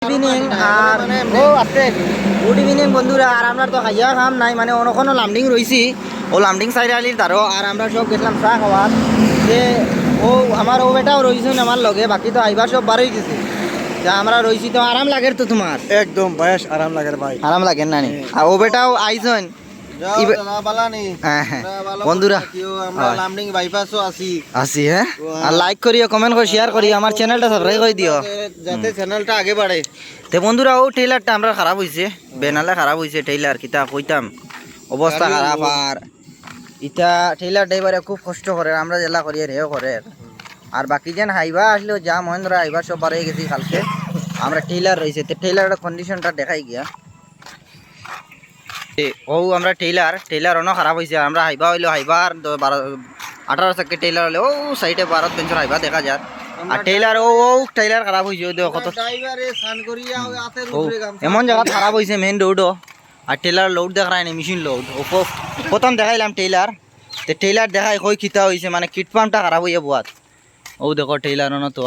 Evening আর ও আছে good evening বন্ধুরা। আর আমরা তো খাইয়া খাম নাই মানে অনখনও লামডিং রইছি, ও লামডিং সাইড আলির তারও। আর আমরা সব গেছিলাম চাহ খাওয়ার, যে ও আমার ও বেটাও রইছেন আমার লগে, বাকি তো আইবার সব বারোই গেছে। যা আমরা রইছি তো আরাম লাগে তো তোমার? একদম বয়স আরাম লাগে ভাই, আরাম লাগে না নি? আর ও বেটাও আইছেন বন্ধুরা, লামডিং বাইপাসও আছি আসি হ্যাঁ। আর লাইক করিও, কমেন্ট করে শেয়ার করিও, আমার চ্যানেলটা সাবস্ক্রাইব করে দিও যাতে চ্যানেলটা আগে বাড়ে। তে বন্ধুরা ও টেইলারটা আমরা খারাপ হয়েছে, বেনালে খারাপ হয়েছে টেইলার, কিতা কইতাম অবস্থা খারাপ। আর ইটা টেইলার ড্রাইভারে খুব কষ্ট করে, আমরা জেলা করি আর হেও করে। আর বাকি যেন হাইবা আসলেও যা মহেন্দ্র হাইবা সব বাড়িয়ে গেছি কালকে। আমরা টেইলার রয়েছে, তো টেইলারের কন্ডিশনটা দেখাই গিয়া ও আমরা টেইলার অনেক খারাপ হয়েছে। আমরা হাইবা হইলো হাইবার 18 চাকে টেইলার হলে ও সাইডে 12 পেঞ্চর হাইবা দেখা যায়। আর টেইলার ও টেইলার খারাপ হয়েছে, কত এমন জায়গা খারাপ হয়েছে মেন রোডও। আর টেইলার লোড দেখায় না, মেশিন লোড। ও প্রথম দেখাইলাম টেইলার, তো টেইলার দেখাই কই খিতা হয়েছে মানে কিট পাম্পটা খারাপ হইয়া বুয়াত। ও দেখো টেইলার তো।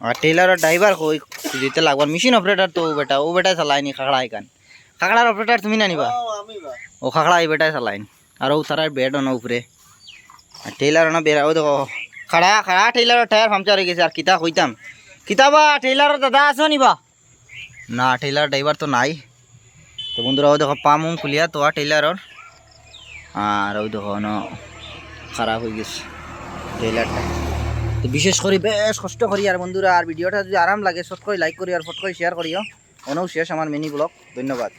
আর টেইলারের ড্রাইভার কই দিতে লাগবার, মেশিন অপারেটর তো ও বেটা চালায়নি খাকড়া এখান। খাকড়ার অপারেটর তুমি না নিবা? ও খাকড়া এই বেটাই চালাইন। আর ও তার বেড না উপরে। আর টেইলার না বেড়া, ও দেখো খাড়া টেইলারের টায়ার পাংচার হয়ে গেছে। আর কিতা কইতাম, কিতাবা টেইলারের দাদা আছো নিবা? না টেইলার ড্রাইভার তো নাই। তো বন্ধুরা ও দেখো পাম খুলিয়া তো টেইলারের। আর ও দেখো ন খারাপ হয়ে গেছে টেইলারটা। তো বিশেষ করে বেশ কষ্ট করি। আর বন্ধুরা আর ভিডিওটা যদি আরাম লাগে সব করে লাইক করি আর ফট করে শেয়ার করিও। অনেও শেষ আমার মিনি ব্লগ। ধন্যবাদ।